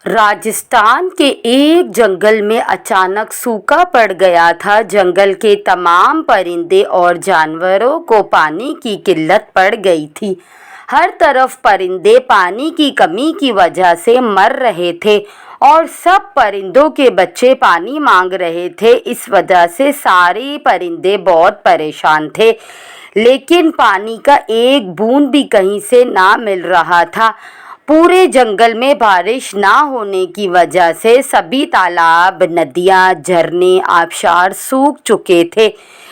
राजस्थान के एक जंगल में अचानक सूखा पड़ गया था। जंगल के तमाम परिंदे और जानवरों को पानी की किल्लत पड़ गई थी। हर तरफ परिंदे पानी की कमी की वजह से मर रहे थे और सब परिंदों के बच्चे पानी मांग रहे थे। इस वजह से सारे परिंदे बहुत परेशान थे, लेकिन पानी का एक बूंद भी कहीं से ना मिल रहा था। पूरे जंगल में बारिश ना होने की वजह से सभी तालाब, नदियां, झरने, आबशार सूख चुके थे।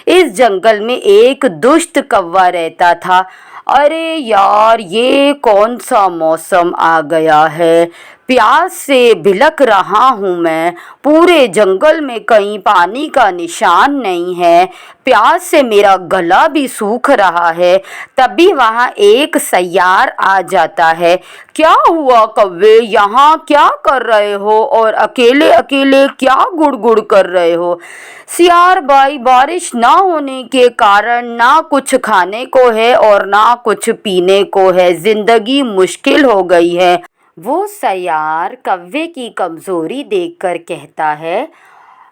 इस जंगल में एक दुष्ट कौवा रहता था। अरे यार, ये कौन सा मौसम आ गया है। प्यास से भिलक रहा हूँ मैं। पूरे जंगल में कहीं पानी का निशान नहीं है। प्यास से मेरा गला भी सूख रहा है। तभी वहाँ एक सैयार आ जाता है। क्या हुआ कौवे, यहाँ क्या कर रहे हो और अकेले अकेले क्या गुड़गुड़ कर रहे हो? सियार भाई, बारिश ना होने के कारण ना कुछ खाने को है और ना कुछ पीने को है। जिंदगी मुश्किल हो गई है। वो सैयार कौवे की कमजोरी देखकर कहता है,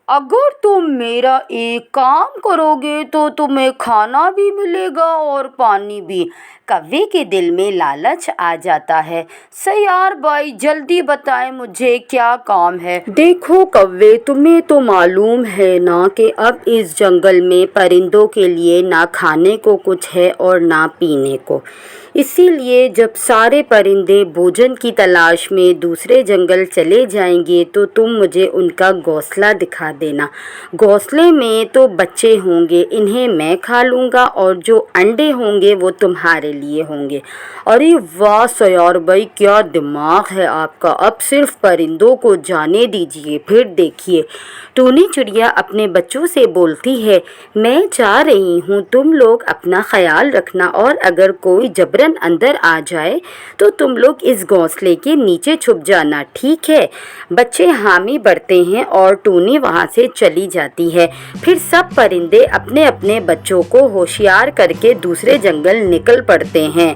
अगर तुम मेरा एक काम करोगे तो तुम्हें खाना भी मिलेगा और पानी भी। कौवे के दिल में लालच आ जाता है। सैयार भाई, जल्दी बताएं मुझे क्या काम है। देखो कौवे, तुम्हें तो मालूम है ना कि अब इस जंगल में परिंदों के लिए ना खाने को कुछ है और ना पीने को। इसीलिए जब सारे परिंदे भोजन की तलाश में दूसरे जंगल चले जाएंगे तो तुम मुझे उनका घोंसला दिखा देना। घोंसले में तो बच्चे होंगे, इन्हें मैं खा लूँगा और जो अंडे होंगे वो तुम्हारे लिए होंगे। अरे वाह सैयार भाई, क्या दिमाग है आपका। अब सिर्फ परिंदों को जाने दीजिए, फिर देखिए। टूनी चिड़िया अपने बच्चों से बोलती है, मैं जा रही हूँ, तुम लोग अपना ख्याल रखना और अगर कोई जबरन अंदर आ जाए तो तुम लोग इस घोंसले के नीचे छुप जाना, ठीक है? बच्चे हामी भरते हैं और टूनी वहाँ से चली जाती है। फिर सब परिंदे अपने अपने बच्चों को होशियार करके दूसरे जंगल निकल पड़ते हैं।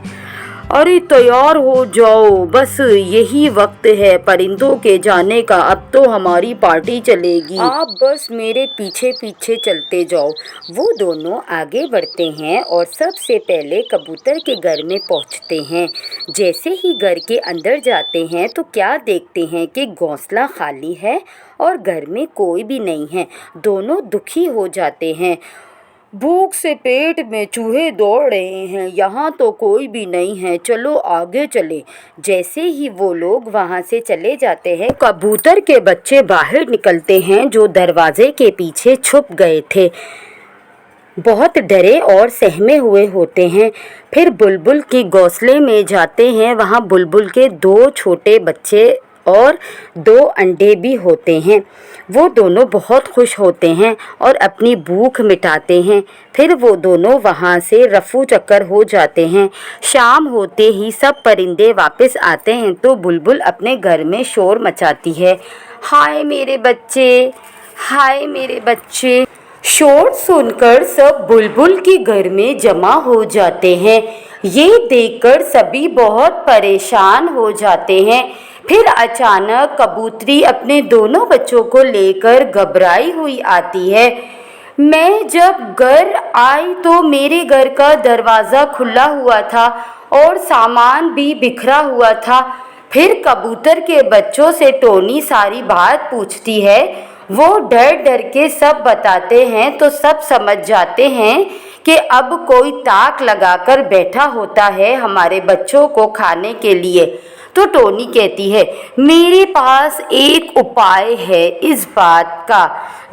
अरे तैयार हो जाओ, बस यही वक्त है परिंदों के जाने का। अब तो हमारी पार्टी चलेगी। आप बस मेरे पीछे पीछे चलते जाओ। वो दोनों आगे बढ़ते हैं और सबसे पहले कबूतर के घर में पहुंचते हैं। जैसे ही घर के अंदर जाते हैं तो क्या देखते हैं कि घोंसला खाली है और घर में कोई भी नहीं है। दोनों दुखी हो जाते हैं। भूख से पेट में चूहे दौड़ रहे हैं, यहाँ तो कोई भी नहीं है, चलो आगे चले। जैसे ही वो लोग वहाँ से चले जाते हैं, कबूतर के बच्चे बाहर निकलते हैं जो दरवाजे के पीछे छुप गए थे। बहुत डरे और सहमे हुए होते हैं। फिर बुलबुल के घोंसले में जाते हैं। वहाँ बुलबुल के 2 छोटे बच्चे और 2 अंडे भी होते हैं। वो दोनों बहुत खुश होते हैं और अपनी भूख मिटाते हैं। फिर वो दोनों वहाँ से रफू चक्कर हो जाते हैं। शाम होते ही सब परिंदे वापस आते हैं तो बुलबुल अपने घर में शोर मचाती है, हाय मेरे बच्चे, हाय मेरे बच्चे। शोर सुनकर सब बुलबुल के घर में जमा हो जाते हैं। ये देखकर सभी बहुत परेशान हो जाते हैं। फिर अचानक कबूतरी अपने दोनों बच्चों को लेकर घबराई हुई आती है। मैं जब घर आई तो मेरे घर का दरवाज़ा खुला हुआ था और सामान भी बिखरा हुआ था। फिर कबूतर के बच्चों से टोनी सारी बात पूछती है। वो डर डर के सब बताते हैं तो सब समझ जाते हैं कि अब कोई ताक लगाकर बैठा होता है हमारे बच्चों को खाने के लिए। तो टोनी कहती है, मेरे पास एक उपाय है इस बात का।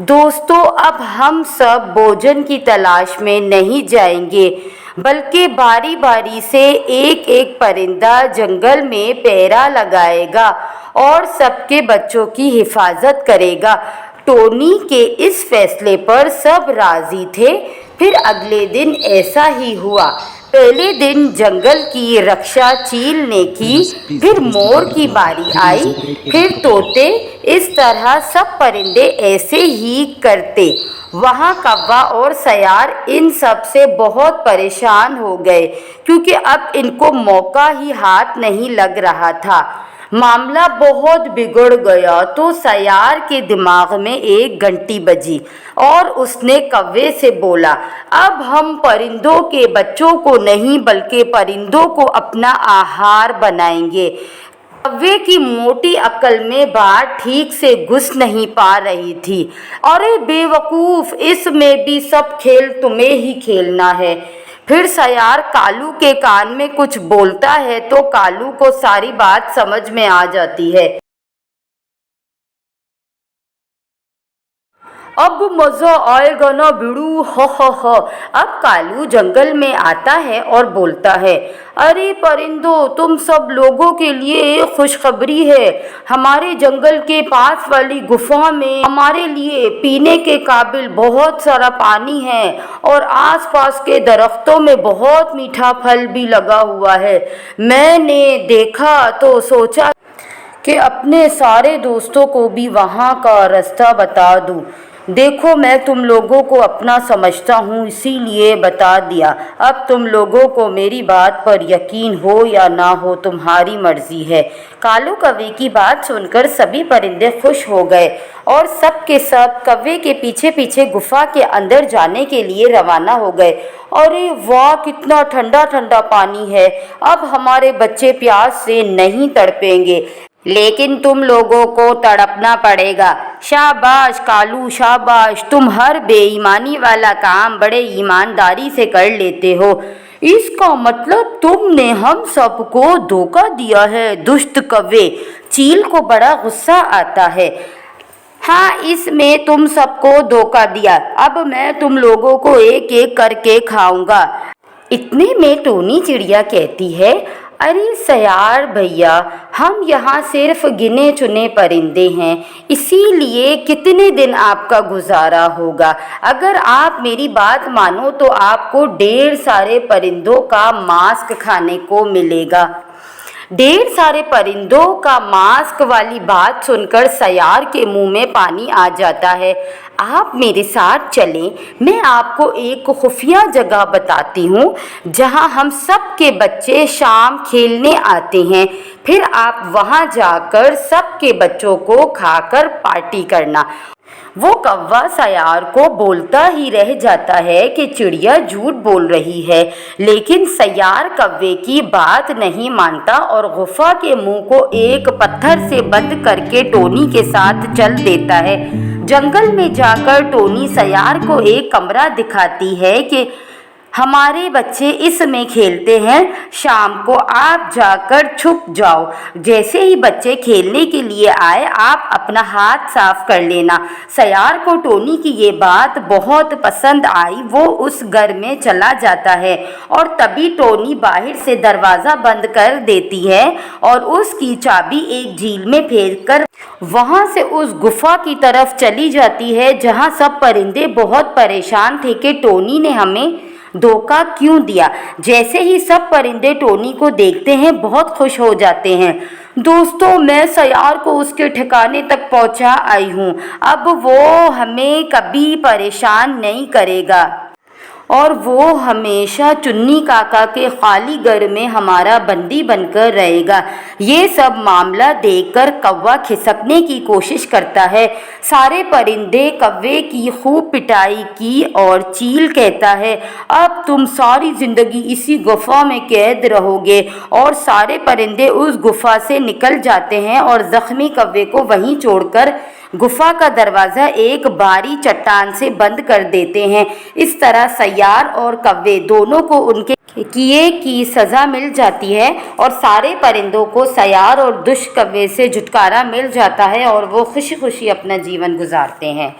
दोस्तों, अब हम सब भोजन की तलाश में नहीं जाएंगे, बल्कि बारी बारी से एक एक परिंदा जंगल में पहरा लगाएगा और सबके बच्चों की हिफाजत करेगा। टोनी के इस फैसले पर सब राजी थे। फिर अगले दिन ऐसा ही हुआ। पहले दिन जंगल की रक्षा चील ने की, फिर मोर की बारी आई, फिर तोते। इस तरह सब परिंदे ऐसे ही करते। वहाँ कौवा और सैयार इन सब से बहुत परेशान हो गए क्योंकि अब इनको मौका ही हाथ नहीं लग रहा था। मामला बहुत बिगड़ गया तो सयार के दिमाग में एक घंटी बजी और उसने कौवे से बोला, अब हम परिंदों के बच्चों को नहीं बल्कि परिंदों को अपना आहार बनाएंगे। कौवे की मोटी अक्ल में बात ठीक से घुस नहीं पा रही थी। अरे बेवकूफ, इसमें भी सब खेल तुम्हें ही खेलना है। फिर सयार कालू के कान में कुछ बोलता है तो कालू को सारी बात समझ में आ जाती है। अब मजा आएगा ना बिड़ू, ह। अब कालू जंगल में आता है और बोलता है, अरे परिंदों, तुम सब लोगों के लिए एक खुशखबरी है। हमारे जंगल के पास वाली गुफा में हमारे लिए पीने के काबिल बहुत सारा पानी है और आसपास के दरख्तों में बहुत मीठा फल भी लगा हुआ है। मैंने देखा तो सोचा कि अपने सारे दोस्तों को भी वहाँ का रास्ता बता दूँ। देखो, मैं तुम लोगों को अपना समझता हूँ इसीलिए बता दिया। अब तुम लोगों को मेरी बात पर यकीन हो या ना हो, तुम्हारी मर्जी है। कालू कौवे की बात सुनकर सभी परिंदे खुश हो गए और सब के सब कौवे के पीछे पीछे गुफा के अंदर जाने के लिए रवाना हो गए। अरे वाह, कितना ठंडा ठंडा पानी है। अब हमारे बच्चे प्यास से नहीं तड़पेंगे, लेकिन तुम लोगों को तड़पना पड़ेगा। शाबाश कालू, शाबाश, तुम हर बेईमानी वाला काम बड़े ईमानदारी से कर लेते हो। इसका मतलब तुमने हम सबको धोखा दिया है, दुष्ट कौवे। चील को बड़ा गुस्सा आता है। हाँ, इसमें तुम सबको धोखा दिया। अब मैं तुम लोगों को एक एक करके खाऊंगा। इतने में टोनी चिड़िया कहती है, अरे सयार भैया, हम यहाँ सिर्फ गिने चुने परिंदे हैं, इसीलिए कितने दिन आपका गुजारा होगा। अगर आप मेरी बात मानो तो आपको ढेर सारे परिंदों का मांस खाने को मिलेगा। ढेर सारे परिंदों का मांस वाली बात सुनकर सयार के मुंह में पानी आ जाता है। आप मेरे साथ चलें, मैं आपको एक खुफिया जगह बताती हूँ जहाँ हम सब के बच्चे शाम खेलने आते हैं। फिर आप वहाँ जाकर सब के बच्चों को खाकर पार्टी करना। वो कौवा सयार को बोलता ही रह जाता है कि चिड़िया झूठ बोल रही है, लेकिन सयार कौवे की बात नहीं मानता और गुफा के मुंह को एक पत्थर से बंद करके टोनी के साथ चल देता है। जंगल में जाकर टोनी सयार को एक कमरा दिखाती है कि हमारे बच्चे इसमें खेलते हैं, शाम को आप जाकर छुप जाओ। जैसे ही बच्चे खेलने के लिए आए, आप अपना हाथ साफ कर लेना। सयार को टोनी की ये बात बहुत पसंद आई। वो उस घर में चला जाता है और तभी टोनी बाहर से दरवाज़ा बंद कर देती है और उसकी चाबी एक झील में फेंककर वहाँ से उस गुफा की तरफ चली जाती है जहाँ सब परिंदे बहुत परेशान थे कि टोनी ने हमें धोखा क्यों दिया। जैसे ही सब परिंदे टोनी को देखते हैं, बहुत खुश हो जाते हैं। दोस्तों, मैं सयार को उसके ठिकाने तक पहुंचा आई हूँ। अब वो हमें कभी परेशान नहीं करेगा और वो हमेशा चुन्नी काका के खाली घर में हमारा बंदी बनकर रहेगा। ये सब मामला देखकर कौवा खिसकने की कोशिश करता है। सारे परिंदे कौवे की खूब पिटाई की और चील कहता है, अब तुम सारी जिंदगी इसी गुफा में कैद रहोगे। और सारे परिंदे उस गुफा से निकल जाते हैं और जख्मी कौवे को वहीं छोड़कर गुफा का दरवाज़ा एक भारी चट्टान से बंद कर देते हैं। इस तरह सयार और कौवे दोनों को उनके किए की सज़ा मिल जाती है और सारे परिंदों को सयार और दुष्ट कौवे से छुटकारा मिल जाता है और वो खुशी खुशी अपना जीवन गुजारते हैं।